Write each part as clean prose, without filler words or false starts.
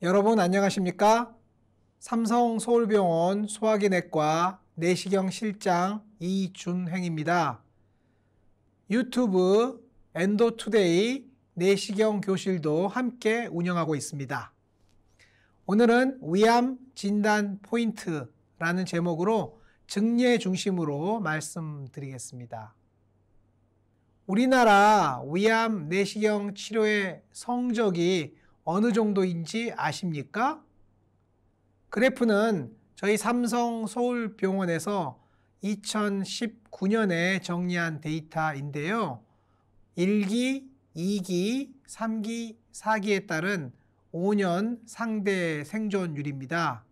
여러분 안녕하십니까? 삼성 서울병원 소화기내과 내시경 실장 이준행입니다. 유튜브 엔도투데이 내시경 교실도 함께 운영하고 있습니다. 오늘은 위암 진단 포인트라는 제목으로 증례 중심으로 말씀드리겠습니다. 우리나라 위암 내시경 치료의 성적이 어느 정도인지 아십니까? 그래프는 저희 삼성 서울병원에서 2019년에 정리한 데이터인데요. 1기, 2기, 3기, 4기에 따른 5년 상대 생존율입니다.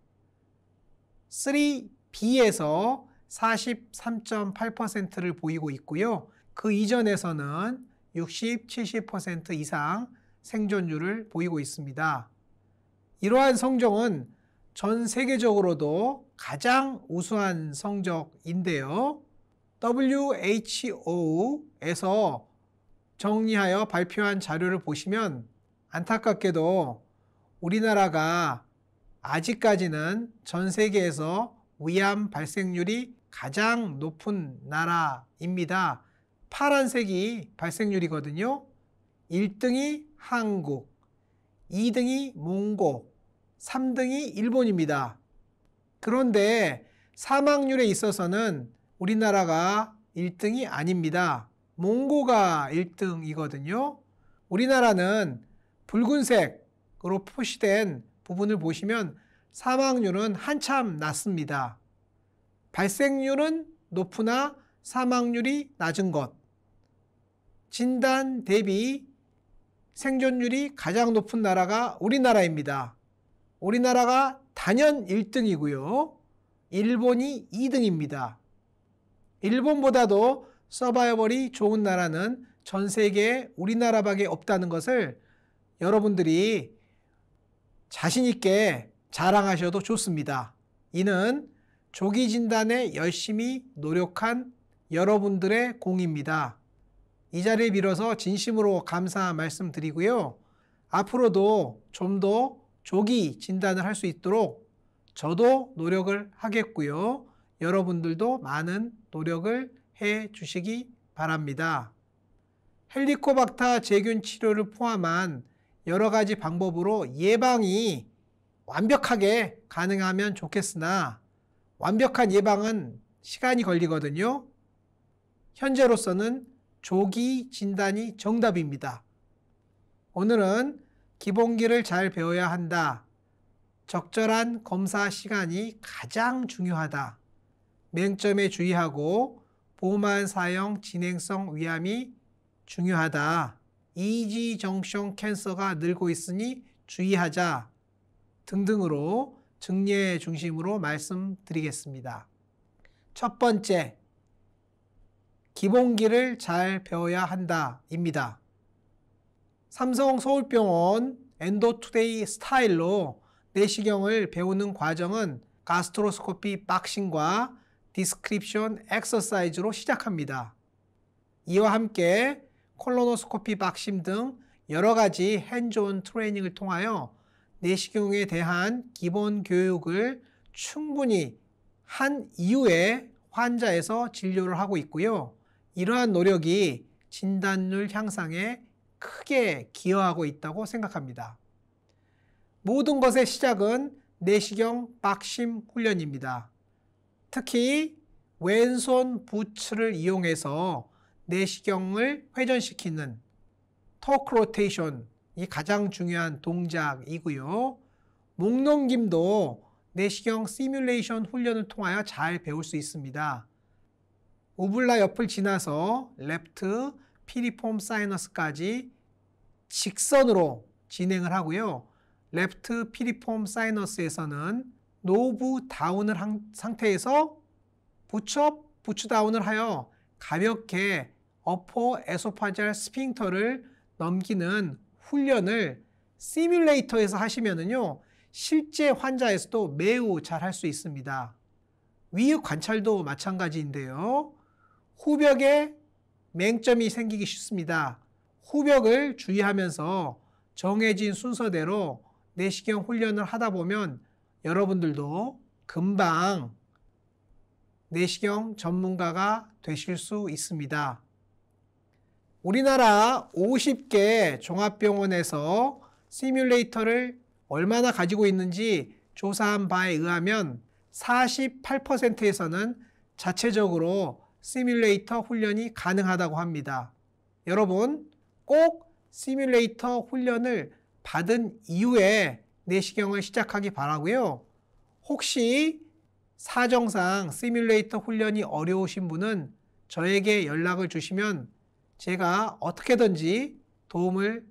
3B에서 43.8%를 보이고 있고요. 그 이전에서는 60, 70% 이상 생존율을 보이고 있습니다. 이러한 성적은 전 세계적으로도 가장 우수한 성적인데요. WHO에서 정리하여 발표한 자료를 보시면 안타깝게도 우리나라가 아직까지는 전 세계에서 위암 발생률이 가장 높은 나라입니다. 파란색이 발생률이거든요. 1등이 한국, 2등이 몽고, 3등이 일본입니다. 그런데 사망률에 있어서는 우리나라가 1등이 아닙니다. 몽고가 1등이거든요. 우리나라는 붉은색으로 표시된 부분을 보시면 사망률은 한참 낮습니다. 발생률은 높으나 사망률이 낮은 것. 진단 대비 생존율이 가장 높은 나라가 우리나라입니다. 우리나라가 단연 1등이고요. 일본이 2등입니다. 일본보다도 서바이벌이 좋은 나라는 전 세계에 우리나라밖에 없다는 것을 여러분들이 자신 있게 자랑하셔도 좋습니다. 이는 조기 진단에 열심히 노력한 여러분들의 공입니다. 이 자리에 빌어서 진심으로 감사 말씀드리고요. 앞으로도 좀 더 조기 진단을 할 수 있도록 저도 노력을 하겠고요. 여러분들도 많은 노력을 해 주시기 바랍니다. 헬리코박터 제균 치료를 포함한 여러 가지 방법으로 예방이 완벽하게 가능하면 좋겠으나 완벽한 예방은 시간이 걸리거든요. 현재로서는 조기 진단이 정답입니다. 오늘은 기본기를 잘 배워야 한다. 적절한 검사 시간이 가장 중요하다. 맹점에 주의하고 보호막 사형 진행성 위암이 중요하다. 이지 정션 캔서가 늘고 있으니 주의하자. 등등으로 증례 중심으로 말씀드리겠습니다. 첫 번째, 기본기를 잘 배워야 한다입니다. 삼성 서울병원 엔도투데이 스타일로 내시경을 배우는 과정은 가스트로스코피 박싱과 디스크립션 엑서사이즈로 시작합니다. 이와 함께 콜로노스코피 박심 등 여러 가지 핸즈온 트레이닝을 통하여 내시경에 대한 기본 교육을 충분히 한 이후에 환자에서 진료를 하고 있고요. 이러한 노력이 진단율 향상에 크게 기여하고 있다고 생각합니다. 모든 것의 시작은 내시경 박심 훈련입니다. 특히 왼손 부츠를 이용해서 내시경을 회전시키는 토크 로테이션이 가장 중요한 동작이고요. 목넘김도 내시경 시뮬레이션 훈련을 통하여 잘 배울 수 있습니다. 우블라 옆을 지나서 레프트 피리폼 사이너스까지 직선으로 진행을 하고요. 레프트 피리폼 사이너스에서는 노브 다운을 한 상태에서 부츠업, 부츠다운을 하여 가볍게 어퍼 에소파지알 스핑터를 넘기는 훈련을 시뮬레이터에서 하시면은요, 실제 환자에서도 매우 잘 할 수 있습니다. 위의 관찰도 마찬가지인데요. 후벽에 맹점이 생기기 쉽습니다. 후벽을 주의하면서 정해진 순서대로 내시경 훈련을 하다 보면 여러분들도 금방 내시경 전문가가 되실 수 있습니다. 우리나라 50개 종합병원에서 시뮬레이터를 얼마나 가지고 있는지 조사한 바에 의하면 48%에서는 자체적으로 시뮬레이터 훈련이 가능하다고 합니다. 여러분 꼭 시뮬레이터 훈련을 받은 이후에 내시경을 시작하기 바라고요. 혹시 사정상 시뮬레이터 훈련이 어려우신 분은 저에게 연락을 주시면 제가 어떻게든지 도움을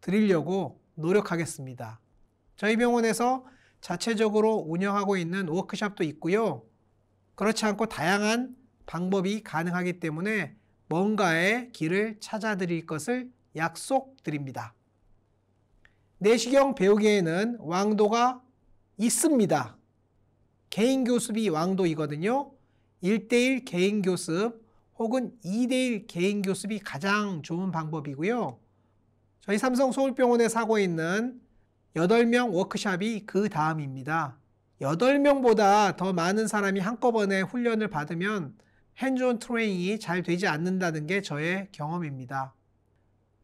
드리려고 노력하겠습니다. 저희 병원에서 자체적으로 운영하고 있는 워크숍도 있고요. 그렇지 않고 다양한 방법이 가능하기 때문에 뭔가의 길을 찾아드릴 것을 약속드립니다. 내시경 배우기에는 왕도가 있습니다. 개인 교습이 왕도이거든요. 1:1 개인 교습 혹은 2:1 개인 교습이 가장 좋은 방법이고요. 저희 삼성 서울병원에서 하고 있는 8명 워크숍이 그 다음입니다. 8명보다 더 많은 사람이 한꺼번에 훈련을 받으면 핸즈온 트레이닝이 잘 되지 않는다는 게 저의 경험입니다.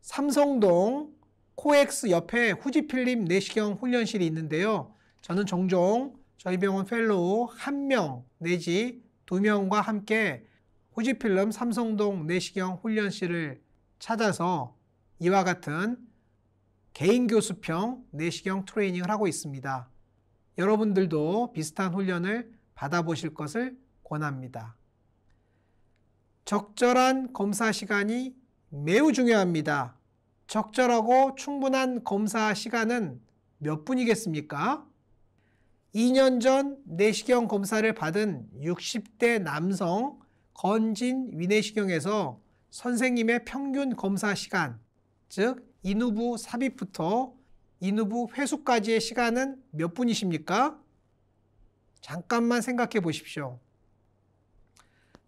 삼성동 코엑스 옆에 후지필름 내시경 훈련실이 있는데요. 저는 종종 저희 병원 펠로우 1명 내지 2명과 함께 후지필름 삼성동 내시경 훈련실을 찾아서 이와 같은 개인 교습형 내시경 트레이닝을 하고 있습니다. 여러분들도 비슷한 훈련을 받아보실 것을 권합니다. 적절한 검사 시간이 매우 중요합니다. 적절하고 충분한 검사 시간은 몇 분이겠습니까? 2년 전 내시경 검사를 받은 60대 남성 건진 위내시경에서 선생님의 평균 검사 시간, 즉 인후부 삽입부터 인후부 회수까지의 시간은 몇 분이십니까? 잠깐만 생각해 보십시오.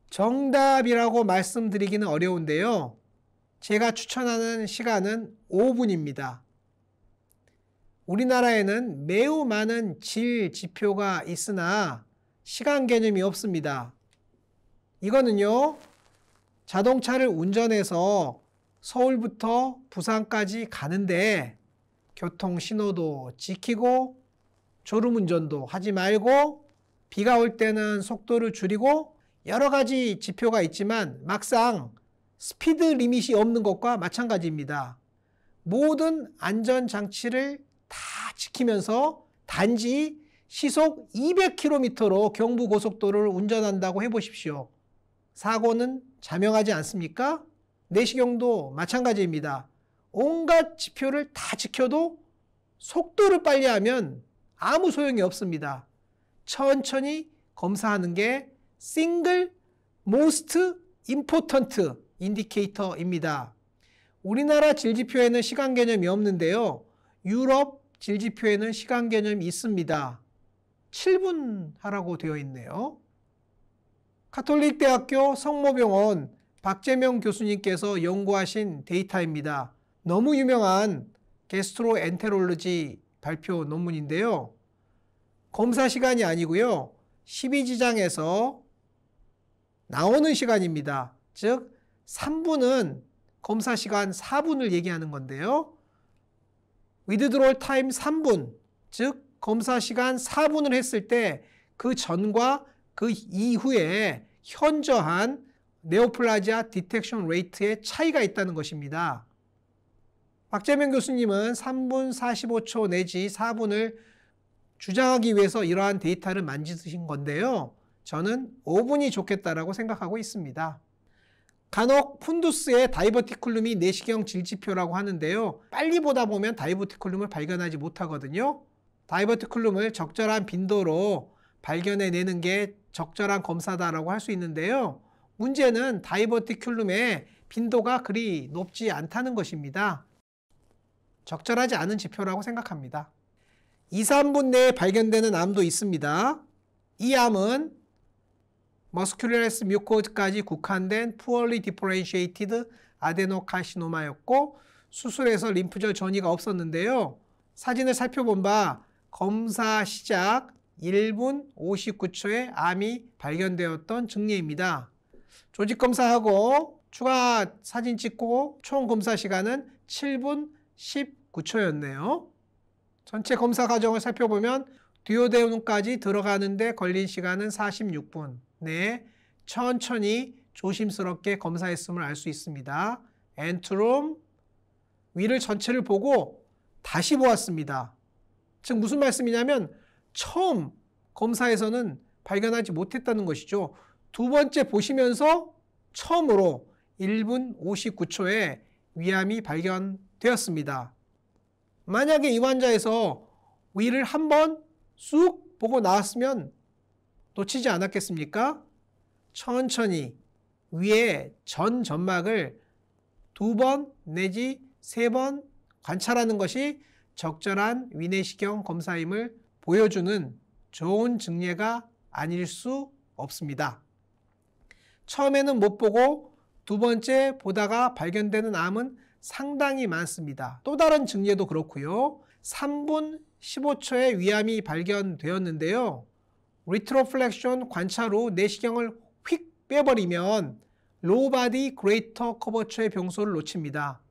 정답이라고 말씀드리기는 어려운데요. 제가 추천하는 시간은 5분입니다. 우리나라에는 매우 많은 질 지표가 있으나 시간 개념이 없습니다. 이거는요, 자동차를 운전해서 서울부터 부산까지 가는데 교통 신호도 지키고 졸음운전도 하지 말고 비가 올 때는 속도를 줄이고 여러 가지 지표가 있지만 막상 스피드 리밋이 없는 것과 마찬가지입니다. 모든 안전장치를 다 지키면서 단지 시속 200km로 경부고속도로를 운전한다고 해보십시오. 사고는 자명하지 않습니까? 내시경도 마찬가지입니다. 온갖 지표를 다 지켜도 속도를 빨리 하면 아무 소용이 없습니다. 천천히 검사하는 게 single most important 인디케이터입니다. 우리나라 질지표에는 시간 개념이 없는데요. 유럽 질지표에는 시간 개념이 있습니다. 7분 하라고 되어 있네요. 가톨릭대학교 성모병원 박재명 교수님께서 연구하신 데이터입니다. 너무 유명한 게스트로엔테롤로지 발표 논문인데요. 검사 시간이 아니고요. 12지장에서 나오는 시간입니다. 즉 3분은 검사 시간 4분을 얘기하는 건데요. withdrawal time 3분, 즉 검사 시간 4분을 했을 때 그 전과 그 이후에 현저한 네오플라지아 디텍션 레이트의 차이가 있다는 것입니다. 박재명 교수님은 3분 45초 내지 4분을 주장하기 위해서 이러한 데이터를 만지신 건데요. 저는 5분이 좋겠다라고 생각하고 있습니다. 간혹 푼두스의 다이버티쿨룸이 내시경 질지표라고 하는데요. 빨리 보다 보면 다이버티쿨룸을 발견하지 못하거든요. 다이버티쿨룸을 적절한 빈도로 발견해내는 게 적절한 검사다라고 할 수 있는데요. 문제는 다이버티큘rum의 빈도가 그리 높지 않다는 것입니다. 적절하지 않은 지표라고 생각합니다. 2, 3분 내에 발견되는 암도 있습니다. 이 암은 머스큘러스 뮤코즈까지 국한된 poorly differentiated 아데노카시노마였고 수술해서 림프절 전이가 없었는데요. 사진을 살펴본 바 검사 시작 1분 59초에 암이 발견되었던 증례입니다. 조직 검사하고 추가 사진 찍고 총 검사 시간은 7분 19초였네요. 전체 검사 과정을 살펴보면 듀오데움까지 들어가는데 걸린 시간은 46분. 네, 천천히 조심스럽게 검사했음을 알 수 있습니다. 엔트롬 위를 전체를 보고 다시 보았습니다. 즉 무슨 말씀이냐면 처음 검사에서는 발견하지 못했다는 것이죠. 두 번째 보시면서 처음으로 1분 59초에 위암이 발견되었습니다. 만약에 이 환자에서 위를 한번 쑥 보고 나왔으면 놓치지 않았겠습니까? 천천히 위의 전 점막을 2번 내지 3번 관찰하는 것이 적절한 위내시경 검사임을 보여주는 좋은 증례가 아닐 수 없습니다. 처음에는 못 보고 두 번째 보다가 발견되는 암은 상당히 많습니다. 또 다른 증례도 그렇고요. 3분 15초에 위암이 발견되었는데요. 리트로플렉션 관찰 후 내시경을 휙 빼버리면 로우바디 그레이터 커버처의 병소를 놓칩니다.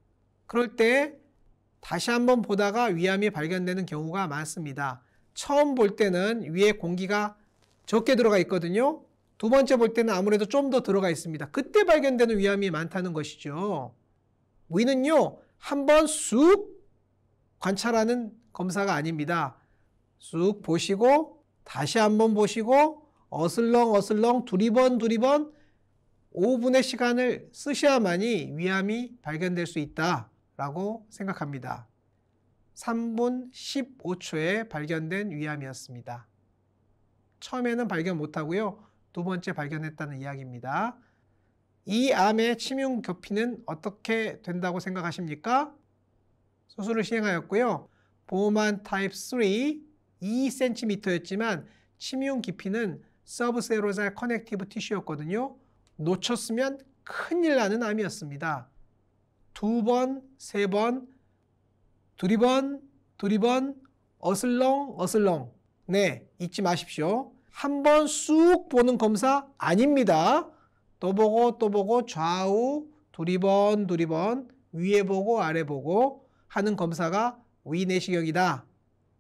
그럴 때 다시 한번 보다가 위암이 발견되는 경우가 많습니다. 처음 볼 때는 위에 공기가 적게 들어가 있거든요. 두 번째 볼 때는 아무래도 좀 더 들어가 있습니다. 그때 발견되는 위암이 많다는 것이죠. 위는요, 한번 쑥 관찰하는 검사가 아닙니다. 쑥 보시고 다시 한번 보시고 어슬렁 두리번 5분의 시간을 쓰셔야만이 위암이 발견될 수 있다라고 생각합니다. 3분 15초에 발견된 위암이었습니다. 처음에는 발견 못하고요. 두 번째 발견했다는 이야기입니다. 이 암의 침흉 깊이는 어떻게 된다고 생각하십니까? 수술을 시행하였고요. 보호만 타입 3 2cm였지만 침흉 깊이는 서브세로잘 커넥티브 티슈였거든요. 놓쳤으면 큰일 나는 암이었습니다. 2번, 3번, 두리번, 어슬렁. 네, 잊지 마십시오. 한 번 쑥 보는 검사 아닙니다. 또 보고 좌우 두리번 위에 보고 아래 보고 하는 검사가 위내시경이다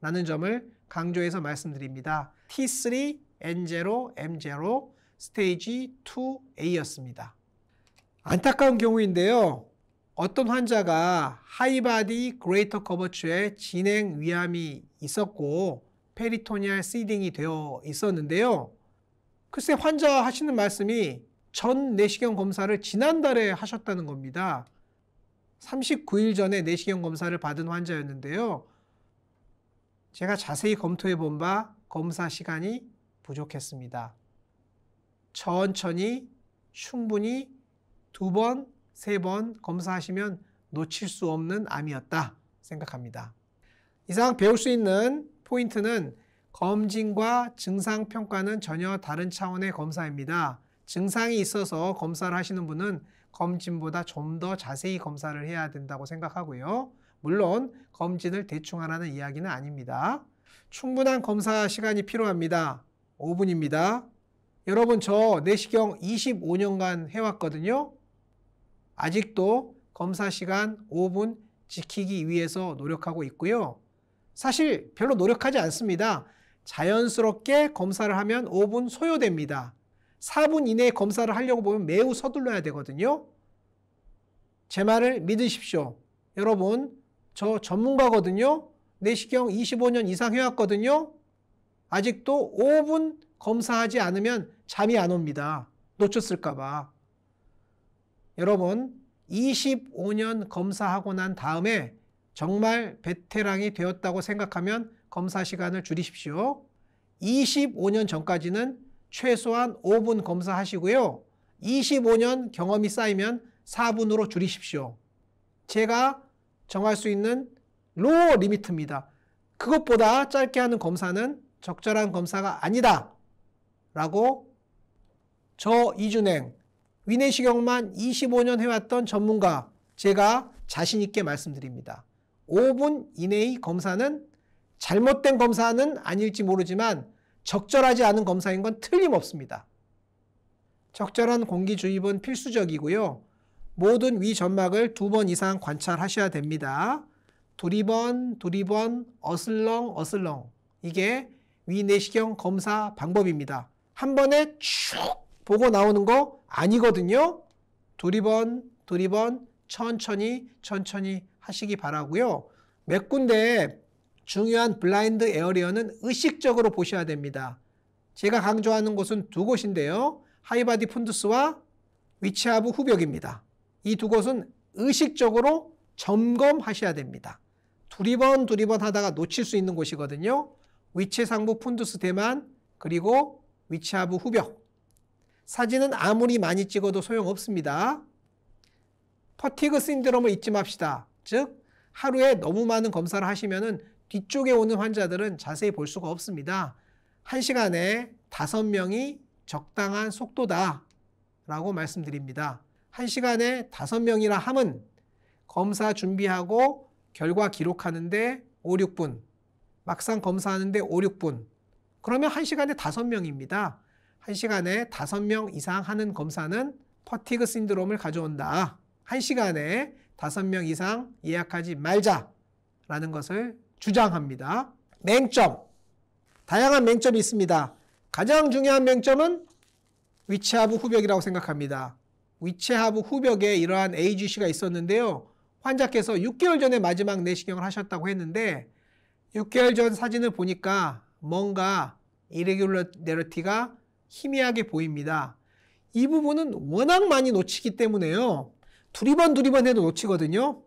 라는 점을 강조해서 말씀드립니다. T3, N0, M0 스테이지 2A였습니다. 안타까운 경우인데요. 어떤 환자가 하이바디 그레이터 커버처에 진행 위암이 있었고 페리토니얼 시딩이 되어 있었는데요. 글쎄 환자 하시는 말씀이 전 내시경 검사를 지난달에 하셨다는 겁니다. 39일 전에 내시경 검사를 받은 환자였는데요. 제가 자세히 검토해 본 바 검사 시간이 부족했습니다. 천천히 충분히 2번, 3번 검사하시면 놓칠 수 없는 암이었다 생각합니다. 이상 배울 수 있는 포인트는 검진과 증상평가는 전혀 다른 차원의 검사입니다. 증상이 있어서 검사를 하시는 분은 검진보다 좀 더 자세히 검사를 해야 된다고 생각하고요. 물론 검진을 대충 하라는 이야기는 아닙니다. 충분한 검사 시간이 필요합니다. 5분입니다. 여러분 저 내시경 25년간 해왔거든요. 아직도 검사 시간 5분 지키기 위해서 노력하고 있고요. 사실 별로 노력하지 않습니다. 자연스럽게 검사를 하면 5분 소요됩니다. 4분 이내에 검사를 하려고 보면 매우 서둘러야 되거든요. 제 말을 믿으십시오. 여러분 저 전문가거든요. 내시경 25년 이상 해왔거든요. 아직도 5분 검사하지 않으면 잠이 안 옵니다. 놓쳤을까 봐. 여러분 25년 검사하고 난 다음에 정말 베테랑이 되었다고 생각하면 검사 시간을 줄이십시오. 25년 전까지는 최소한 5분 검사하시고요. 25년 경험이 쌓이면 4분으로 줄이십시오. 제가 정할 수 있는 로어 리미트입니다. 그것보다 짧게 하는 검사는 적절한 검사가 아니다 라고 저 이준행 위내시경만 25년 해왔던 전문가 제가 자신 있게 말씀드립니다. 5분 이내의 검사는 잘못된 검사는 아닐지 모르지만 적절하지 않은 검사인 건 틀림없습니다. 적절한 공기주입은 필수적이고요. 모든 위 점막을 2번 이상 관찰하셔야 됩니다. 두리번, 어슬렁. 이게 위 내시경 검사 방법입니다. 한 번에 쭉 보고 나오는 거 아니거든요. 두리번, 천천히 하시기 바라고요. 몇 군데 중요한 블라인드 에어리어는 의식적으로 보셔야 됩니다. 제가 강조하는 곳은 2곳인데요. 하이바디 푼두스와 위치하부 후벽입니다. 이 2곳은 의식적으로 점검하셔야 됩니다. 두리번 하다가 놓칠 수 있는 곳이거든요. 위치상부 푼두스 대만 그리고 위치하부 후벽. 사진은 아무리 많이 찍어도 소용없습니다. 퍼티그 신드롬을 잊지 맙시다. 즉 하루에 너무 많은 검사를 하시면은 뒤쪽에 오는 환자들은 자세히 볼 수가 없습니다. 1시간에 5명이 적당한 속도다 라고 말씀드립니다. 1시간에 5명이라 함은 검사 준비하고 결과 기록하는데 5, 6분, 막상 검사하는데 5, 6분. 그러면 1시간에 5명입니다. 1시간에 5명 이상 하는 검사는 퍼티그 신드롬을 가져온다. 1시간에 5명 이상 예약하지 말자라는 것을 주장합니다. 맹점. 다양한 맹점이 있습니다. 가장 중요한 맹점은 위치하부 후벽이라고 생각합니다. 위치하부 후벽에 이러한 AGC가 있었는데요. 환자께서 6개월 전에 마지막 내시경을 하셨다고 했는데 6개월 전 사진을 보니까 뭔가 이레귤러리티가 희미하게 보입니다. 이 부분은 워낙 많이 놓치기 때문에요. 두리번 해도 놓치거든요.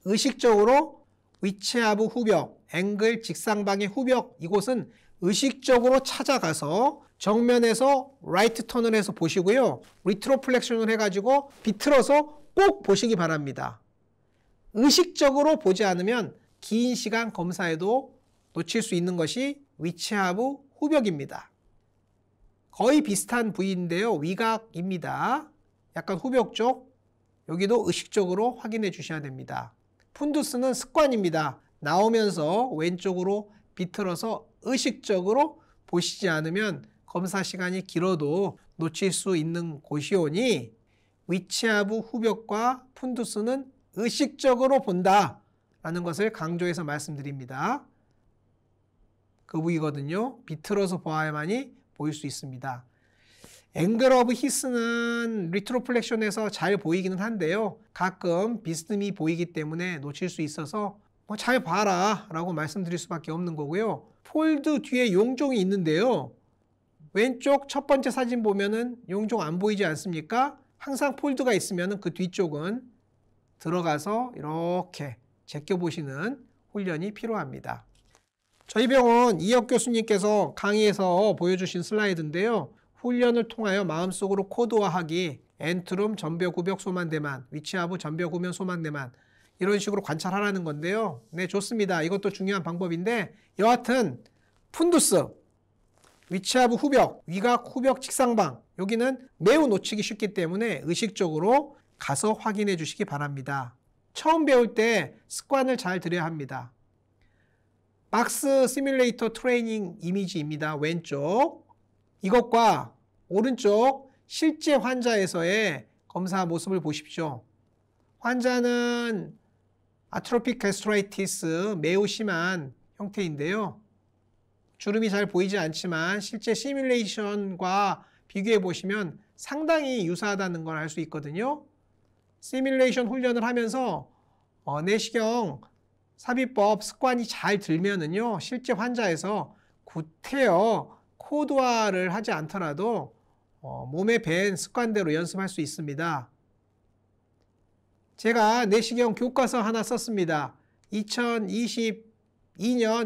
의식적으로 위치하부 후벽, 앵글 직상방의 후벽 이곳은 의식적으로 찾아가서 정면에서 라이트 턴을 해서 보시고요. 리트로플렉션을 해가지고 비틀어서 꼭 보시기 바랍니다. 의식적으로 보지 않으면 긴 시간 검사에도 놓칠 수 있는 것이 위치하부 후벽입니다. 거의 비슷한 부위인데요. 위각입니다. 약간 후벽 쪽. 여기도 의식적으로 확인해 주셔야 됩니다. 푼두스는 습관입니다. 나오면서 왼쪽으로 비틀어서 의식적으로 보시지 않으면 검사 시간이 길어도 놓칠 수 있는 곳이오니 위치하부 후벽과 푼두스는 의식적으로 본다라는 것을 강조해서 말씀드립니다. 그 부위거든요. 비틀어서 보아야만이 보일 수 있습니다. 앵글 오브 히스는 리트로플렉션에서 잘 보이기는 한데요. 가끔 비스듬히 보이기 때문에 놓칠 수 있어서 잘 봐라 라고 말씀드릴 수밖에 없는 거고요. 폴드 뒤에 용종이 있는데요. 왼쪽 첫 번째 사진 보면은 용종 안 보이지 않습니까? 항상 폴드가 있으면 그 뒤쪽은 들어가서 이렇게 제껴보시는 훈련이 필요합니다. 저희 병원 이혁 교수님께서 강의에서 보여주신 슬라이드인데요. 훈련을 통하여 마음속으로 코드화하기, 엔트룸, 전벽구벽, 소만대만, 위치하부, 전벽구면, 소만대만 이런 식으로 관찰하라는 건데요. 네, 좋습니다. 이것도 중요한 방법인데 여하튼 푼두스, 위치하부 후벽, 위각 후벽 직상방 여기는 매우 놓치기 쉽기 때문에 의식적으로 가서 확인해 주시기 바랍니다. 처음 배울 때 습관을 잘 들여야 합니다. 박스 시뮬레이터 트레이닝 이미지입니다. 왼쪽. 이것과 오른쪽 실제 환자에서의 검사 모습을 보십시오. 환자는 아트로픽 가스트라이티스 매우 심한 형태인데요. 주름이 잘 보이지 않지만 실제 시뮬레이션과 비교해 보시면 상당히 유사하다는 걸 알 수 있거든요. 시뮬레이션 훈련을 하면서 내시경 삽입법 습관이 잘 들면은요, 실제 환자에서 구태여 코드화를 하지 않더라도 몸에 밴 습관대로 연습할 수 있습니다. 제가 내시경 교과서 하나 썼습니다. 2022년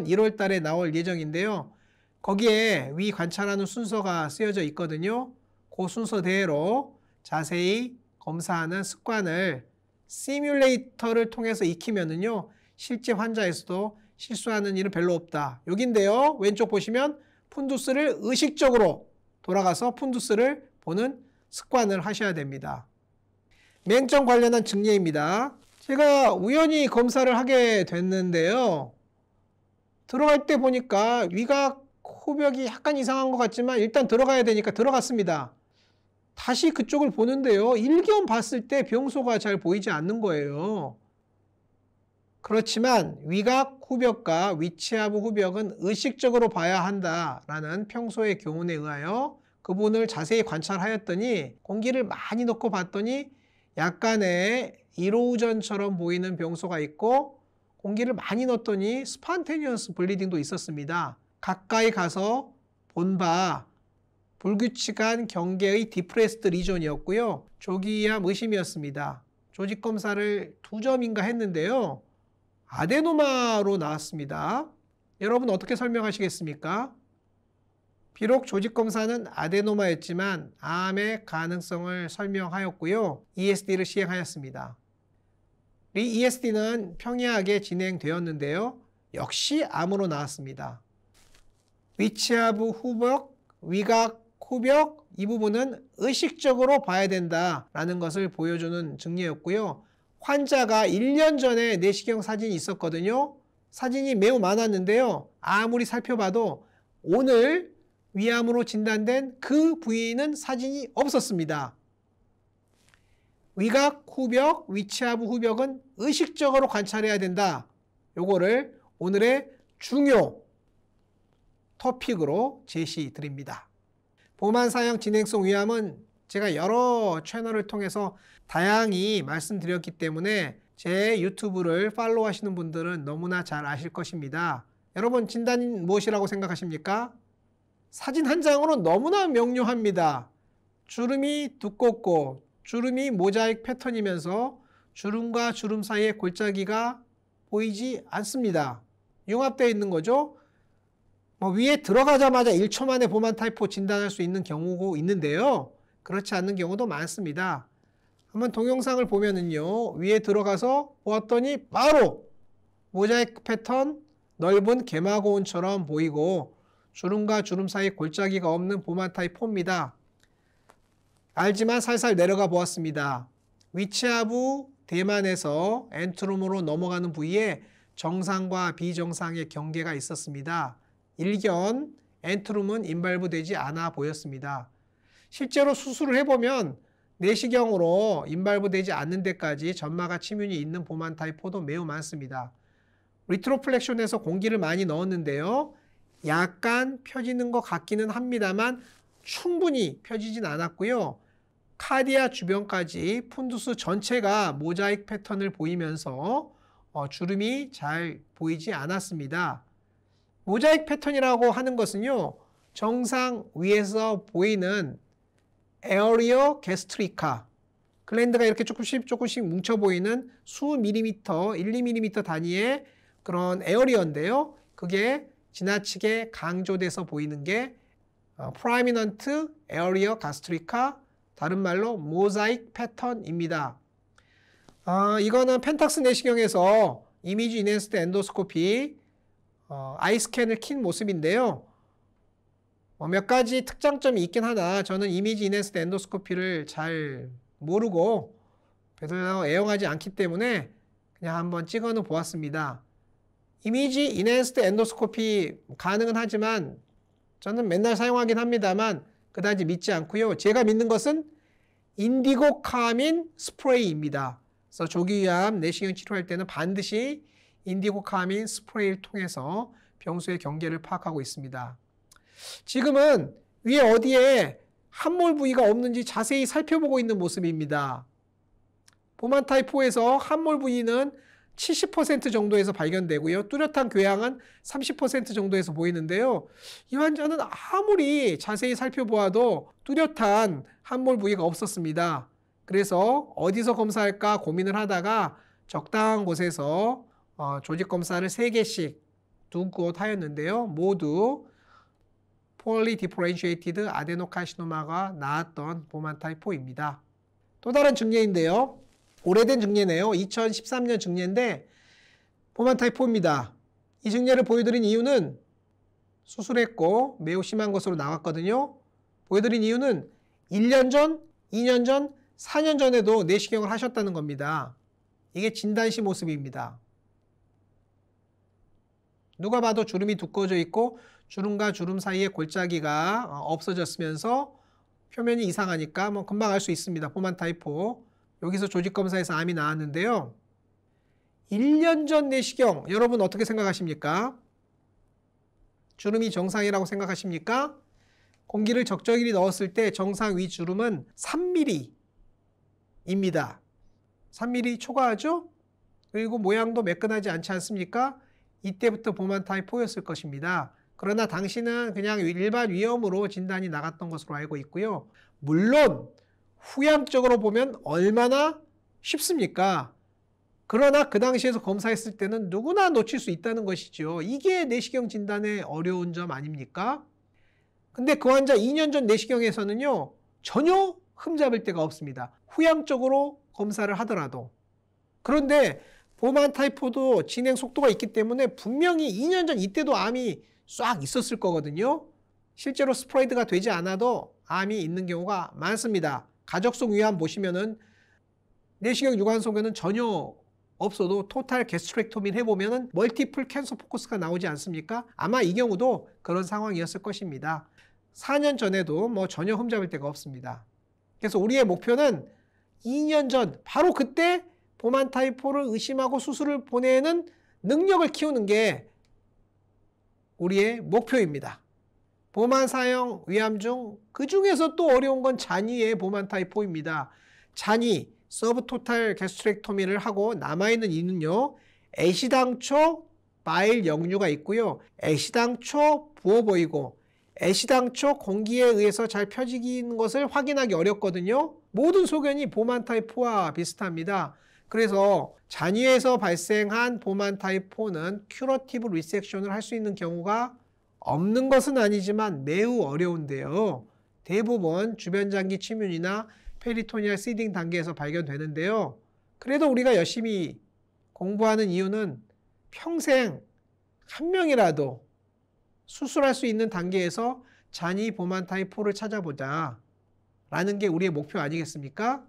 1월 달에 나올 예정인데요. 거기에 위 관찰하는 순서가 쓰여져 있거든요. 그 순서대로 자세히 검사하는 습관을 시뮬레이터를 통해서 익히면은요, 실제 환자에서도 실수하는 일은 별로 없다. 여긴데요. 왼쪽 보시면 푼두스를 의식적으로 돌아가서 푼두스를 보는 습관을 하셔야 됩니다. 맹점 관련한 증례입니다. 제가 우연히 검사를 하게 됐는데요. 들어갈 때 보니까 위각 호벽이 약간 이상한 것 같지만 일단 들어가야 되니까 들어갔습니다. 다시 그쪽을 보는데요. 일견 봤을 때 병소가 잘 보이지 않는 거예요. 그렇지만 위각 후벽과 위치하부 후벽은 의식적으로 봐야 한다라는 평소의 교훈에 의하여 그분을 자세히 관찰하였더니 공기를 많이 넣고 봤더니 약간의 이로우전처럼 보이는 병소가 있고 공기를 많이 넣었더니 스판테니어스 블리딩도 있었습니다. 가까이 가서 본 바 불규칙한 경계의 디프레스드 리전이었고요. 조기암 의심이었습니다. 조직 검사를 2점인가 했는데요. 아데노마로 나왔습니다. 여러분 어떻게 설명하시겠습니까? 비록 조직 검사는 아데노마였지만 암의 가능성을 설명하였고요. ESD를 시행하였습니다. 이 ESD는 평이하게 진행되었는데요. 역시 암으로 나왔습니다. 위치하부 후벽, 위각 후벽 이 부분은 의식적으로 봐야 된다라는 것을 보여주는 증례였고요. 환자가 1년 전에 내시경 사진이 있었거든요. 사진이 매우 많았는데요. 아무리 살펴봐도 오늘 위암으로 진단된 그 부위는 사진이 없었습니다. 위각 후벽, 위치하부 후벽은 의식적으로 관찰해야 된다. 요거를 오늘의 중요 토픽으로 제시드립니다. 보만 사형 진행성 위암은 제가 여러 채널을 통해서 다양히 말씀드렸기 때문에 제 유튜브를 팔로우 하시는 분들은 너무나 잘 아실 것입니다. 여러분 진단이 무엇이라고 생각하십니까? 사진 한 장으로 너무나 명료합니다. 주름이 두껍고 주름이 모자이크 패턴이면서 주름과 주름 사이에 골짜기가 보이지 않습니다. 융합되어 있는 거죠. 위에 들어가자마자 1초 만에 보만 타입4 진단할 수 있는 경우도 있는데요. 그렇지 않는 경우도 많습니다. 한번 동영상을 보면은요. 위에 들어가서 보았더니 바로 모자이크 패턴 넓은 개마고온처럼 보이고 주름과 주름 사이 골짜기가 없는 보만 타입4입니다. 알지만 살살 내려가 보았습니다. 위치하부 대만에서 엔트룸으로 넘어가는 부위에 정상과 비정상의 경계가 있었습니다. 일견 엔트룸은 인발부되지 않아 보였습니다. 실제로 수술을 해보면 내시경으로 인발부되지 않는 데까지 점막과 침윤이 있는 보만 타입4도 매우 많습니다. 리트로플렉션에서 공기를 많이 넣었는데요. 약간 펴지는 것 같기는 합니다만 충분히 펴지진 않았고요. 카디아 주변까지 푼두스 전체가 모자이크 패턴을 보이면서 주름이 잘 보이지 않았습니다. 모자이크 패턴이라고 하는 것은요. 정상 위에서 보이는 에어리어 게스트리카 글랜드가 이렇게 조금씩 뭉쳐 보이는 수 밀리미터, 1, 2mm 단위의 그런 에어리어인데요. 그게 지나치게 강조돼서 보이는 게 프라이미넌트 에어리어 가스트리카, 다른 말로 모자이크 패턴입니다. 이거는 펜탁스 내시경에서 이미지 인핸스드 엔도스코피 아이 스캔을 킨 모습인데요. 몇 가지 특장점이 있긴 하나 저는 이미지 인핸스드 엔도스코피를 잘 모르고 별로 애용하지 않기 때문에 그냥 한번 찍어는 보았습니다. 이미지 인핸스드 엔도스코피 가능은 하지만 저는 맨날 사용하긴 합니다만 그다지 믿지 않고요. 제가 믿는 것은 인디고 카민 스프레이입니다. 그래서 조기위암 내시경 치료할 때는 반드시 인디고 카민 스프레이를 통해서 병소의 경계를 파악하고 있습니다. 지금은 위에 어디에 함몰 부위가 없는지 자세히 살펴보고 있는 모습입니다. 보만 타입4에서 함몰 부위는 70% 정도에서 발견되고요. 뚜렷한 궤양은 30% 정도에서 보이는데요. 이 환자는 아무리 자세히 살펴보아도 뚜렷한 함몰 부위가 없었습니다. 그래서 어디서 검사할까 고민을 하다가 적당한 곳에서 조직 검사를 3개씩 두 곳 하였는데요. 모두 poorly differentiated adenocarcinoma가 나왔던 보만 타입4입니다. 또 다른 증례인데요. 오래된 증례네요. 2013년 증례인데 보만 타입4입니다. 이 증례를 보여드린 이유는 수술했고 매우 심한 것으로 나왔거든요. 보여드린 이유는 1년 전, 2년 전, 4년 전에도 내시경을 하셨다는 겁니다. 이게 진단시 모습입니다. 누가 봐도 주름이 두꺼워져 있고 주름과 주름 사이에 골짜기가 없어졌으면서 표면이 이상하니까 뭐 금방 알 수 있습니다. 보만 타이포. 여기서 조직검사에서 암이 나왔는데요. 1년 전 내시경 여러분 어떻게 생각하십니까? 주름이 정상이라고 생각하십니까? 공기를 적절히 넣었을 때 정상 위 주름은 3mm입니다. 3mm 초과하죠? 그리고 모양도 매끈하지 않지 않습니까? 이때부터 보만 타이포였을 것입니다. 그러나 당시는 그냥 일반 위염으로 진단이 나갔던 것으로 알고 있고요. 물론 후향적으로 보면 얼마나 쉽습니까? 그러나 그 당시에서 검사했을 때는 누구나 놓칠 수 있다는 것이죠. 이게 내시경 진단의 어려운 점 아닙니까? 근데 그 환자 2년 전 내시경에서는요. 전혀 흠잡을 데가 없습니다. 후향적으로 검사를 하더라도. 그런데 보만 타이포도 진행 속도가 있기 때문에 분명히 2년 전 이때도 암이 싹 있었을 거거든요. 실제로 스프레이드가 되지 않아도 암이 있는 경우가 많습니다. 가족성 위암 보시면은 내시경 유관 속에는 전혀 없어도 토탈 게스트렉토미를 해보면은 멀티플 캔서 포커스가 나오지 않습니까? 아마 이 경우도 그런 상황이었을 것입니다. 4년 전에도 뭐 전혀 흠잡을 데가 없습니다. 그래서 우리의 목표는 2년 전 바로 그때 보만 타이포를 의심하고 수술을 보내는 능력을 키우는 게 우리의 목표입니다. 보만 사형 위암 중 그 중에서 또 어려운 건 잔위의 보만 타이포입니다. 잔위, 서브토탈 게스트렉토미를 하고 남아있는 이는요. 애시당초 바일 역류가 있고요. 애시당초 부어 보이고 애시당초 공기에 의해서 잘 펴지는 것을 확인하기 어렵거든요. 모든 소견이 보만 타이포와 비슷합니다. 그래서 잔위에서 발생한 보만 타이포는 큐러티브 리섹션을 할 수 있는 경우가 없는 것은 아니지만 매우 어려운데요. 대부분 주변 장기 침윤이나 페리토니얼 시딩 단계에서 발견되는데요. 그래도 우리가 열심히 공부하는 이유는 평생 한 명이라도 수술할 수 있는 단계에서 잔위 보만 타이포를 찾아보자 라는 게 우리의 목표 아니겠습니까?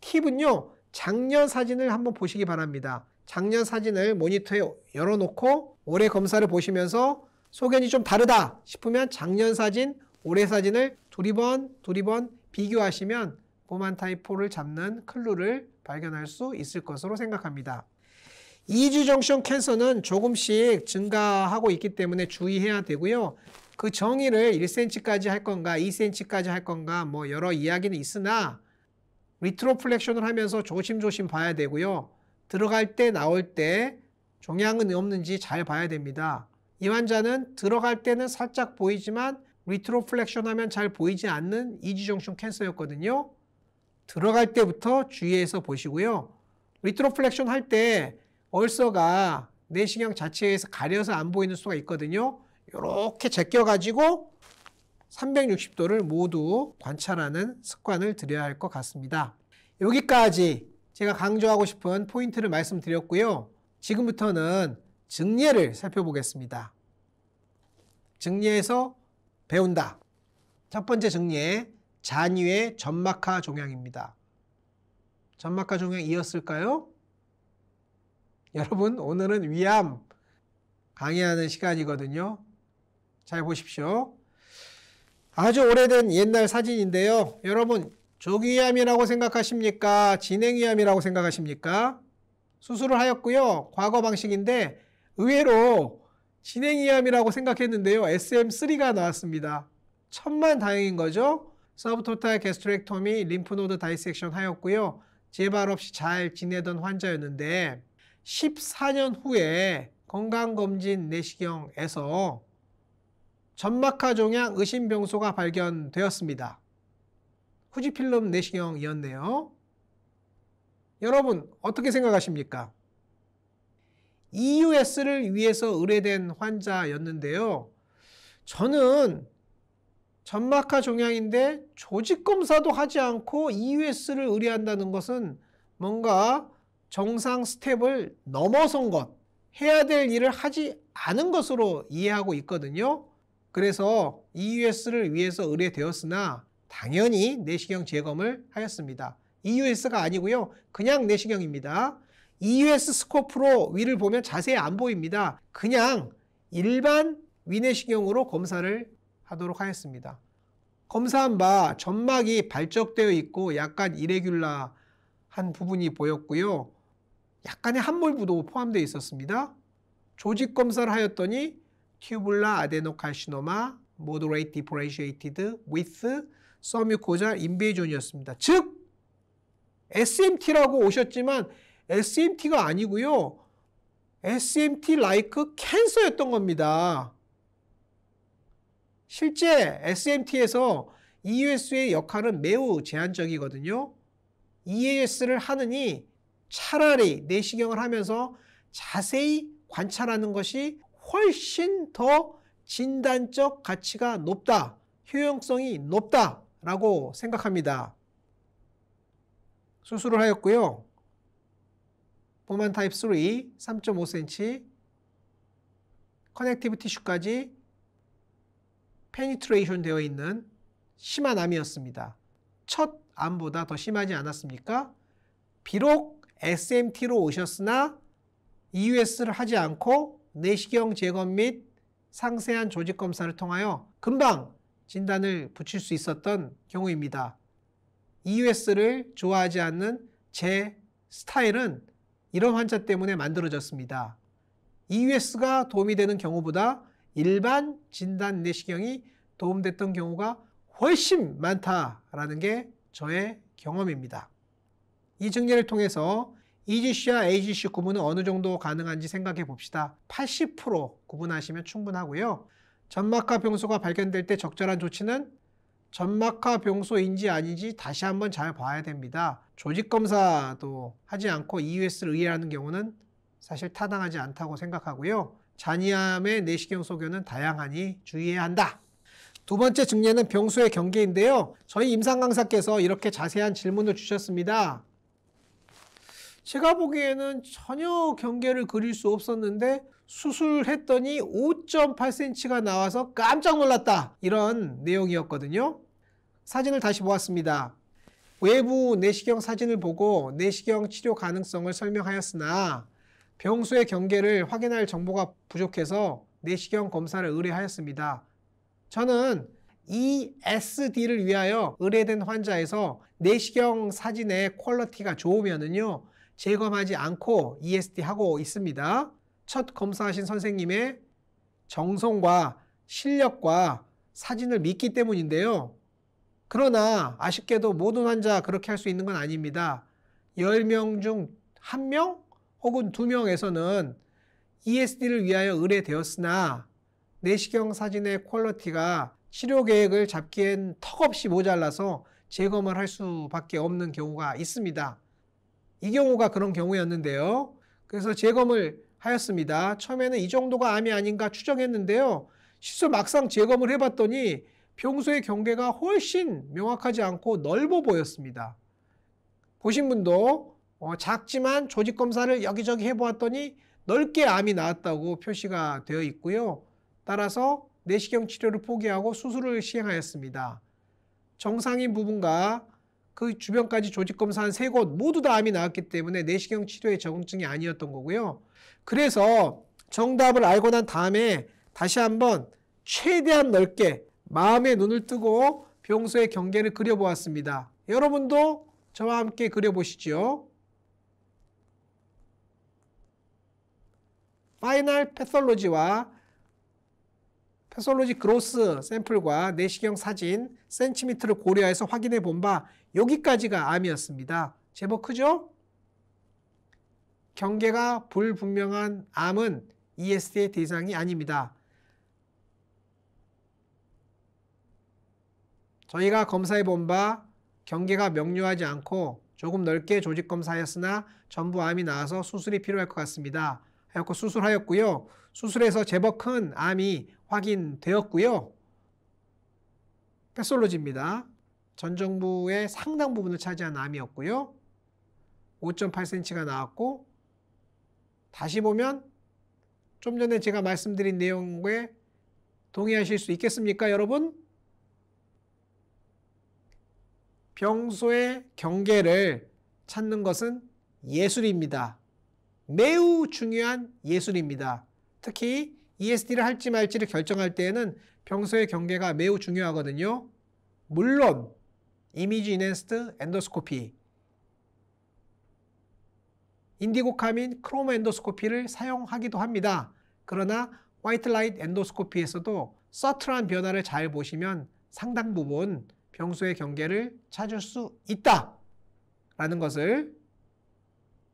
팁은요. 작년 사진을 한번 보시기 바랍니다. 작년 사진을 모니터에 열어놓고 올해 검사를 보시면서 소견이 좀 다르다 싶으면 작년 사진, 올해 사진을 두리번 비교하시면 보만 타이포를 잡는 클루를 발견할 수 있을 것으로 생각합니다. 이지 정션 캔서는 조금씩 증가하고 있기 때문에 주의해야 되고요. 그 정의를 1cm까지 할 건가 2cm까지 할 건가 뭐 여러 이야기는 있으나 리트로플렉션을 하면서 조심조심 봐야 되고요. 들어갈 때 나올 때 종양은 없는지 잘 봐야 됩니다. 이 환자는 들어갈 때는 살짝 보이지만 리트로플렉션 하면 잘 보이지 않는 이지정션 캔서였거든요. 들어갈 때부터 주의해서 보시고요. 리트로플렉션 할 때 얼서가 내시경 자체에서 가려서 안 보이는 수가 있거든요. 이렇게 제껴가지고 360도를 모두 관찰하는 습관을 들여야 할 것 같습니다. 여기까지 제가 강조하고 싶은 포인트를 말씀드렸고요. 지금부터는 증례를 살펴보겠습니다. 증례에서 배운다. 첫 번째 증례, 잔위의 점막하 종양입니다. 점막하 종양이었을까요? 여러분, 오늘은 위암 강의하는 시간이거든요. 잘 보십시오. 아주 오래된 옛날 사진인데요. 여러분, 조기위암이라고 생각하십니까? 진행위암이라고 생각하십니까? 수술을 하였고요. 과거 방식인데 의외로 진행위암이라고 생각했는데요. SM3가 나왔습니다. 천만다행인 거죠. 서브토탈 게스트렉토미, 림프노드 다이섹션 하였고요. 재발 없이 잘 지내던 환자였는데 14년 후에 건강검진 내시경에서 점막하 종양 의심병소가 발견되었습니다. 후지필름 내시경이었네요. 여러분 어떻게 생각하십니까? EUS를 위해서 의뢰된 환자였는데요. 저는 점막하 종양인데 조직검사도 하지 않고 EUS를 의뢰한다는 것은 뭔가 정상 스텝을 넘어선 것, 해야 될 일을 하지 않은 것으로 이해하고 있거든요. 그래서 EUS를 위해서 의뢰되었으나 당연히 내시경 재검을 하였습니다. EUS가 아니고요. 그냥 내시경입니다. EUS 스코프로 위를 보면 자세히 안 보입니다. 그냥 일반 위내시경으로 검사를 하도록 하였습니다. 검사한 바 점막이 발적되어 있고 약간 이레귤라한 부분이 보였고요. 약간의 함몰부도 포함되어 있었습니다. 조직 검사를 하였더니 tubular adenocarcinoma, moderate differentiated with submucosal invasion이었습니다. 즉 SMT라고 오셨지만 SMT가 아니고요. SMT-like 캔서였던 겁니다. 실제 SMT에서 EUS의 역할은 매우 제한적이거든요. EUS를 하느니 차라리 내시경을 하면서 자세히 관찰하는 것이 훨씬 더 진단적 가치가 높다, 효용성이 높다라고 생각합니다. 수술을 하였고요. 보만 타입 3, 3.5cm, 커넥티브 티슈까지 페니트레이션 되어 있는 심한 암이었습니다. 첫 암보다 더 심하지 않았습니까? 비록 SMT로 오셨으나 EUS를 하지 않고 내시경 재검 및 상세한 조직 검사를 통하여 금방 진단을 붙일 수 있었던 경우입니다. EUS를 좋아하지 않는 제 스타일은 이런 환자 때문에 만들어졌습니다. EUS가 도움이 되는 경우보다 일반 진단 내시경이 도움됐던 경우가 훨씬 많다라는 게 저의 경험입니다. 이 증례를 통해서 EGC와 AGC 구분은 어느 정도 가능한지 생각해 봅시다. 80% 구분하시면 충분하고요. 점막하 병소가 발견될 때 적절한 조치는 점막하 병소인지 아닌지 다시 한번 잘 봐야 됩니다. 조직 검사도 하지 않고 EUS를 의뢰하는 경우는 사실 타당하지 않다고 생각하고요. 잔이암의 내시경 소견은 다양하니 주의해야 한다. 두 번째 증례는 병소의 경계인데요. 저희 임상 강사께서 이렇게 자세한 질문을 주셨습니다. 제가 보기에는 전혀 경계를 그릴 수 없었는데 수술했더니 5.8cm가 나와서 깜짝 놀랐다. 이런 내용이었거든요. 사진을 다시 보았습니다. 외부 내시경 사진을 보고 내시경 치료 가능성을 설명하였으나 병소의 경계를 확인할 정보가 부족해서 내시경 검사를 의뢰하였습니다. 저는 ESD를 위하여 의뢰된 환자에서 내시경 사진의 퀄리티가 좋으면은요, 재검하지 않고 ESD 하고 있습니다. 첫 검사하신 선생님의 정성과 실력과 사진을 믿기 때문인데요. 그러나 아쉽게도 모든 환자 그렇게 할 수 있는 건 아닙니다. 10명 중 1명 혹은 2명에서는 ESD를 위하여 의뢰되었으나 내시경 사진의 퀄리티가 치료 계획을 잡기엔 턱없이 모자라서 재검을 할 수밖에 없는 경우가 있습니다. 이 경우가 그런 경우였는데요. 그래서 재검을 하였습니다. 처음에는 이 정도가 암이 아닌가 추정했는데요. 실제 막상 재검을 해봤더니 병소의 경계가 훨씬 명확하지 않고 넓어 보였습니다. 보신 분도 작지만 조직 검사를 여기저기 해보았더니 넓게 암이 나왔다고 표시가 되어 있고요. 따라서 내시경 치료를 포기하고 수술을 시행하였습니다. 정상인 부분과 그 주변까지 조직 검사한 3곳 모두 다 암이 나왔기 때문에 내시경 치료의 적응증이 아니었던 거고요. 그래서 정답을 알고 난 다음에 다시 한번 최대한 넓게 마음의 눈을 뜨고 병소의 경계를 그려보았습니다. 여러분도 저와 함께 그려보시죠. 파이널 패솔로지와 패솔로지 그로스 샘플과 내시경 사진 센티미터를 고려해서 확인해 본 바 여기까지가 암이었습니다. 제법 크죠? 경계가 불분명한 암은 ESD의 대상이 아닙니다. 저희가 검사해 본 바 경계가 명료하지 않고 조금 넓게 조직 검사하였으나 전부 암이 나와서 수술이 필요할 것 같습니다. 하였고 수술하였고요. 수술해서 제법 큰 암이 확인되었고요. 패솔로지입니다. 전정부의 상당 부분을 차지한 암이었고요. 5.8cm가 나왔고 다시 보면 좀 전에 제가 말씀드린 내용에 동의하실 수 있겠습니까, 여러분? 평소의 경계를 찾는 것은 예술입니다. 매우 중요한 예술입니다. 특히 ESD를 할지 말지를 결정할 때에는 평소의 경계가 매우 중요하거든요. 물론 이미지 인핸스드 엔도스코피, 인디고카민 크로모 엔도스코피를 사용하기도 합니다. 그러나 화이트 라이트 엔도스코피에서도 서틀한 변화를 잘 보시면 상당 부분 평소의 경계를 찾을 수 있다라는 것을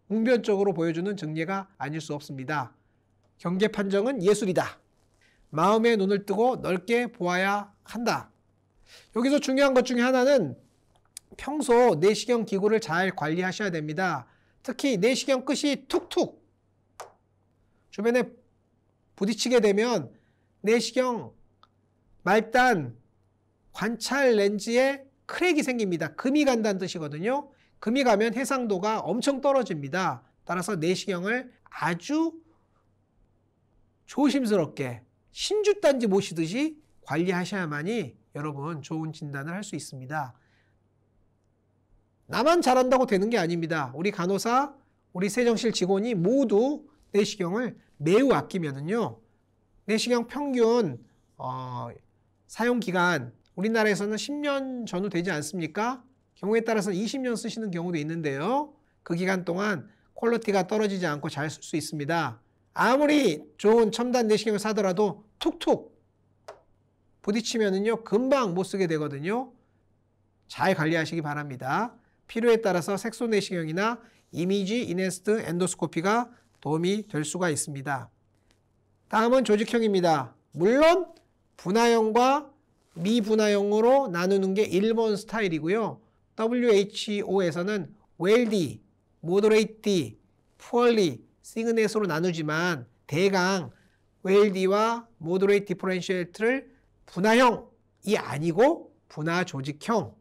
웅변적으로 보여주는 증례가 아닐 수 없습니다. 경계 판정은 예술이다. 마음의 눈을 뜨고 넓게 보아야 한다. 여기서 중요한 것 중에 하나는 평소 내시경 기구를 잘 관리하셔야 됩니다. 특히 내시경 끝이 툭툭 주변에 부딪히게 되면 내시경 말단 관찰 렌즈에 크랙이 생깁니다. 금이 간다는 뜻이거든요. 금이 가면 해상도가 엄청 떨어집니다. 따라서 내시경을 아주 조심스럽게 신주단지 모시듯이 관리하셔야만이 여러분 좋은 진단을 할 수 있습니다. 나만 잘한다고 되는 게 아닙니다. 우리 간호사, 우리 세정실 직원이 모두 내시경을 매우 아끼면은요, 내시경 평균 사용기간 우리나라에서는 10년 전후 되지 않습니까? 경우에 따라서는 20년 쓰시는 경우도 있는데요. 그 기간 동안 퀄리티가 떨어지지 않고 잘 쓸 수 있습니다. 아무리 좋은 첨단 내시경을 사더라도 툭툭 부딪히면은요 금방 못 쓰게 되거든요. 잘 관리하시기 바랍니다. 필요에 따라서 색소 내시경이나 이미지 인핸스드 엔도스코피가 도움이 될 수가 있습니다. 다음은 조직형입니다. 물론 분화형과 미분화형으로 나누는 게 일본 스타일이고요. WHO에서는 웰디, 모더레이트, 푸얼리, 시그넷으로 나누지만 대강 웰디와 모더레이트 디퍼런시에이트를 분화형이 아니고 분화 조직형,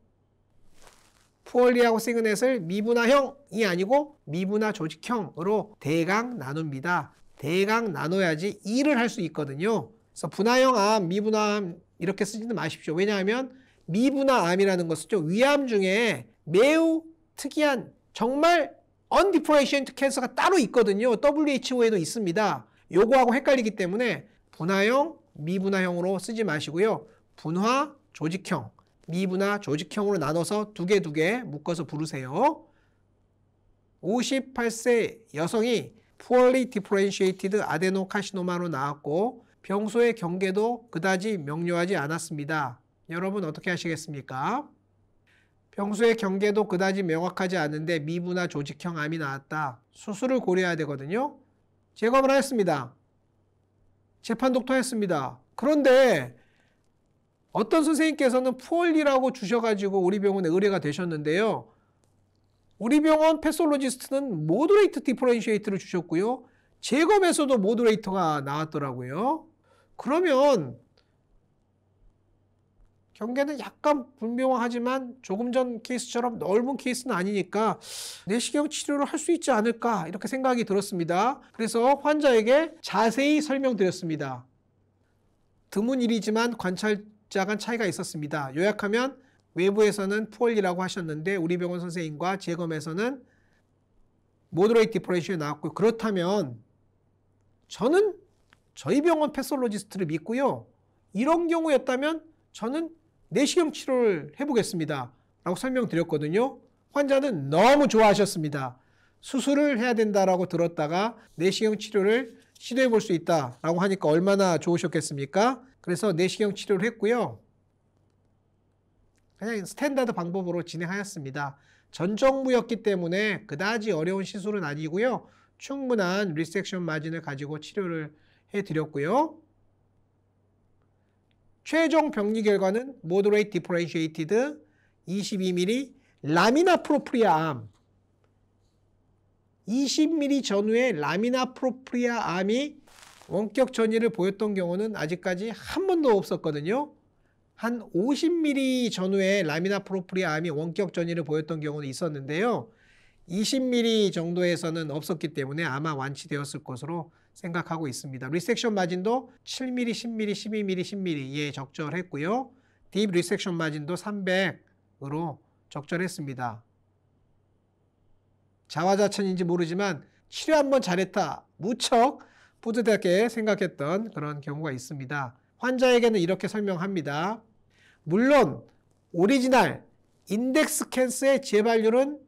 푸얼리하고 시그넷을 미분화형이 아니고 미분화 조직형으로 대강 나눕니다. 대강 나눠야지 일을 할 수 있거든요. 그래서 분화형 암, 미분화암 이렇게 쓰지는 마십시오. 왜냐하면 미분화암이라는 것은 위암 중에 매우 특이한 정말 언디퍼런시에이트 캔서가 따로 있거든요. WHO에도 있습니다. 요거하고 헷갈리기 때문에 분화형, 미분화형으로 쓰지 마시고요. 분화, 조직형, 미분화, 조직형으로 나눠서 두 개 묶어서 부르세요. 58세 여성이 poorly differentiated adenocarcinoma로 나왔고 평소의 경계도 그다지 명료하지 않았습니다. 여러분 어떻게 하시겠습니까? 평소의 경계도 그다지 명확하지 않은데 미분화 조직형 암이 나왔다. 수술을 고려해야 되거든요. 제거를 하였습니다. 재판 독터했습니다. 그런데 어떤 선생님께서는 푸얼리라고 주셔가지고 우리 병원에 의뢰가 되셨는데요. 우리 병원 패솔로지스트는 모더레이트 디퍼런시에이트를 주셨고요. 제검에서도 모더레이터가 나왔더라고요. 그러면 경계는 약간 불명확하지만 조금 전 케이스처럼 넓은 케이스는 아니니까 내시경 치료를 할 수 있지 않을까 이렇게 생각이 들었습니다. 그래서 환자에게 자세히 설명드렸습니다. 드문 일이지만 관찰자 간 차이가 있었습니다. 요약하면 외부에서는 푸얼리라고 하셨는데 우리 병원 선생님과 재검에서는 모더레이트 디퍼런시에 나왔고 그렇다면 저는 저희 병원 패솔로지스트를 믿고요. 이런 경우였다면 저는 내시경 치료를 해보겠습니다. 라고 설명드렸거든요. 환자는 너무 좋아하셨습니다. 수술을 해야 된다라고 들었다가 내시경 치료를 시도해 볼 수 있다라고 하니까 얼마나 좋으셨겠습니까? 그래서 내시경 치료를 했고요. 그냥 스탠다드 방법으로 진행하였습니다. 전정부였기 때문에 그다지 어려운 시술은 아니고요. 충분한 리섹션 마진을 가지고 치료를 해드렸고요. 최종 병리 결과는 moderate differentiated 22mm 라미나 프로프리아 암 20mm 전후의 라미나 프로프리아 암이 원격 전이를 보였던 경우는 아직까지 한 번도 없었거든요. 한 50mm 전후의 라미나 프로프리아 암이 원격 전이를 보였던 경우는 있었는데요. 20mm 정도에서는 없었기 때문에 아마 완치되었을 것으로 생각하고 있습니다. 리섹션 마진도 7mm, 10mm, 12mm, 10mm에 적절했고요. 딥 리섹션 마진도 300으로 적절했습니다. 자화자찬인지 모르지만 치료 한번 잘했다. 무척 뿌듯하게 생각했던 그런 경우가 있습니다. 환자에게는 이렇게 설명합니다. 물론 오리지널 인덱스 캔서의 재발률은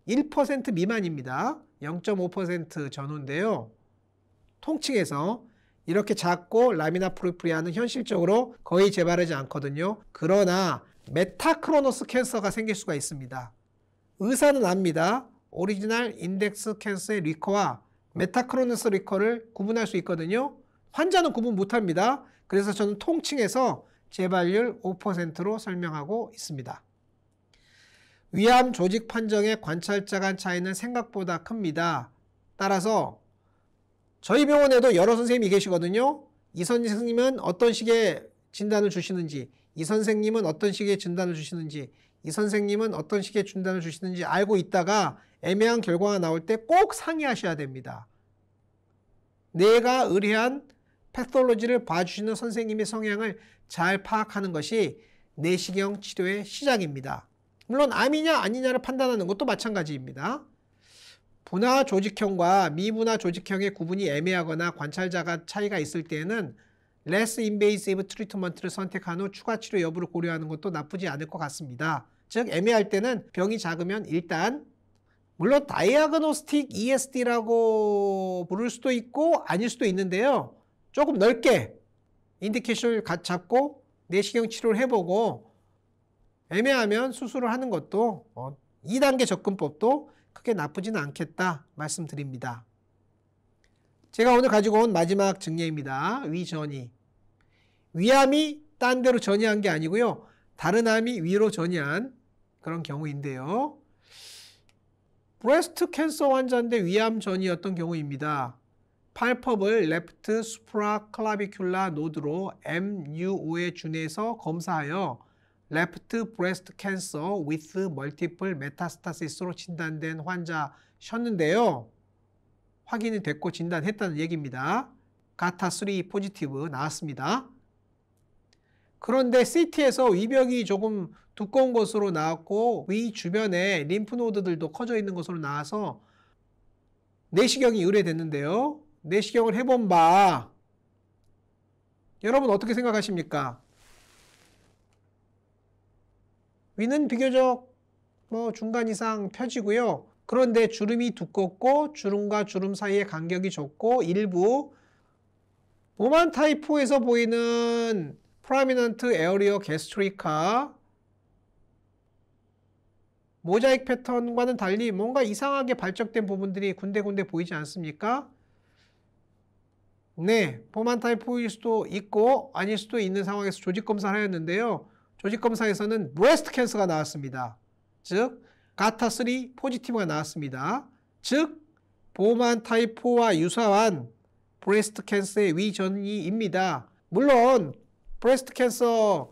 1% 미만입니다. 0.5% 전후인데요. 통칭해서 이렇게 작고 라미나 프로프리아는 현실적으로 거의 재발하지 않거든요. 그러나 메타크로노스 캔서가 생길 수가 있습니다. 의사는 압니다. 오리지널 인덱스 캔서의 리커와 메타크로노스 리커를 구분할 수 있거든요. 환자는 구분 못합니다. 그래서 저는 통칭해서 재발률 5%로 설명하고 있습니다. 위암 조직 판정의 관찰자 간 차이는 생각보다 큽니다. 따라서 저희 병원에도 여러 선생님이 계시거든요. 이 선생님은 어떤 식의 진단을 주시는지, 이 선생님은 어떤 식의 진단을 주시는지, 이 선생님은 어떤 식의 진단을 주시는지 알고 있다가 애매한 결과가 나올 때 꼭 상의하셔야 됩니다. 내가 의뢰한 패톨로지를 봐주시는 선생님의 성향을 잘 파악하는 것이 내시경 치료의 시작입니다. 물론 암이냐 아니냐를 판단하는 것도 마찬가지입니다. 분화 조직형과 미분화 조직형의 구분이 애매하거나 관찰자가 차이가 있을 때에는 less invasive treatment를 선택한 후 추가 치료 여부를 고려하는 것도 나쁘지 않을 것 같습니다. 즉 애매할 때는 병이 작으면 일단 물론 다이아그노스틱 ESD라고 부를 수도 있고 아닐 수도 있는데요. 조금 넓게 인디케이션을 잡고 내시경 치료를 해보고 애매하면 수술을 하는 것도 2단계 접근법도 크게 나쁘지는 않겠다 말씀드립니다. 제가 오늘 가지고 온 마지막 증례입니다. 위전이. 위암이 딴 데로 전이한 게 아니고요. 다른 암이 위로 전이한 그런 경우인데요. 브레스트 캔서 환자인데 위암 전이었던 경우입니다. 팔퍼블 레프트 수프라클라비큘라 노드로 MUO에 준해서 검사하여 레프트 브레스트 캔서 with 멀티플 메타스타시스로 진단된 환자셨는데요. 확인이 됐고 진단했다는 얘기입니다. 가타3 포지티브 나왔습니다. 그런데 CT에서 위벽이 조금 두꺼운 것으로 나왔고 위 주변에 림프노드들도 커져 있는 것으로 나와서 내시경이 의뢰됐는데요. 내시경을 해본 바 여러분 어떻게 생각하십니까? 위는 비교적 중간 이상 펴지고요. 그런데 주름이 두껍고 주름과 주름 사이의 간격이 좁고 일부 오만 타입4에서 보이는 프라미넌트 에어리어 게스트리카 모자익 패턴과는 달리 뭔가 이상하게 발적된 부분들이 군데군데 보이지 않습니까? 네, 포만 타입4일 수도 있고 아닐 수도 있는 상황에서 조직검사를 하였는데요. 조직검사에서는 브레스트 캔서가 나왔습니다. 즉 가타3 포지티브가 나왔습니다. 즉 포만 타입4와 유사한 브레스트 캔서의 위전이입니다. 물론 브레스트 캔서,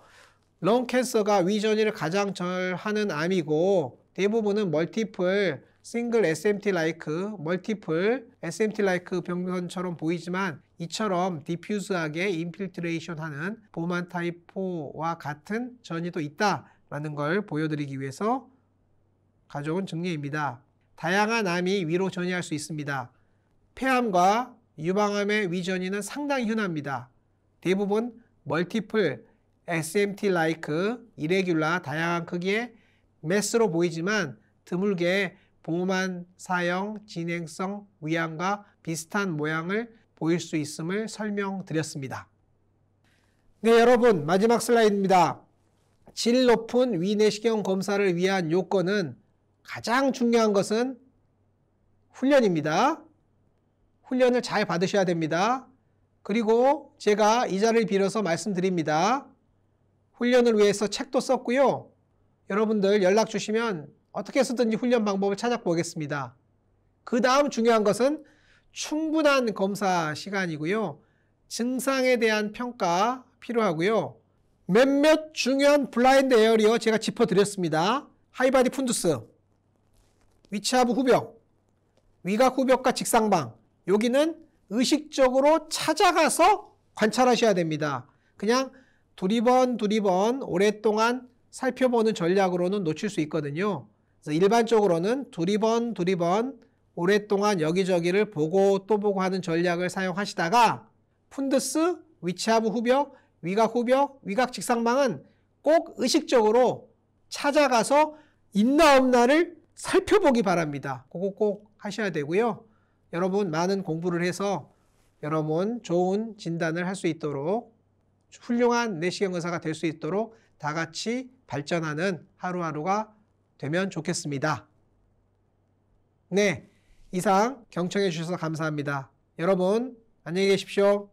렁 캔서가 위전이를 가장 잘 하는 암이고 대부분은 멀티플 싱글 SMT 라이크, 멀티플 SMT 라이크 병변처럼 보이지만 이처럼 디퓨즈하게 인필트레이션 하는 포만 타입 4와 같은 전이도 있다라는 걸 보여드리기 위해서 가져온 증례입니다. 다양한 암이 위로 전이할 수 있습니다. 폐암과 유방암의 위전이는 상당히 흔합니다. 대부분 멀티플 SMT 라이크, 이레귤라 다양한 크기의 매스로 보이지만 드물게 보만 사형 진행성 위암과 비슷한 모양을 보일 수 있음을 설명드렸습니다. 네, 여러분 마지막 슬라이드입니다. 질 높은 위내시경 검사를 위한 요건은 가장 중요한 것은 훈련입니다. 훈련을 잘 받으셔야 됩니다. 그리고 제가 이 자리를 빌어서 말씀드립니다. 훈련을 위해서 책도 썼고요. 여러분들 연락 주시면 어떻게 해서든지 훈련 방법을 찾아보겠습니다. 그 다음 중요한 것은 충분한 검사 시간이고요. 증상에 대한 평가 필요하고요. 몇몇 중요한 블라인드 에어리어 제가 짚어드렸습니다. 하이바디 푼두스, 위치하부 후벽, 위각 후벽과 직상방, 여기는 의식적으로 찾아가서 관찰하셔야 됩니다. 그냥 두리번 오랫동안 살펴보는 전략으로는 놓칠 수 있거든요. 그래서 일반적으로는 두리번 오랫동안 여기저기를 보고 또 보고 하는 전략을 사용하시다가 푼드스, 위치하브 후벽, 위각 후벽, 위각 직상망은 꼭 의식적으로 찾아가서 있나 없나를 살펴보기 바랍니다. 그거 꼭 하셔야 되고요. 여러분 많은 공부를 해서 여러분 좋은 진단을 할 수 있도록 훌륭한 내시경 의사가 될 수 있도록 다 같이 발전하는 하루하루가 되면 좋겠습니다. 네, 이상 경청해 주셔서 감사합니다. 여러분 안녕히 계십시오.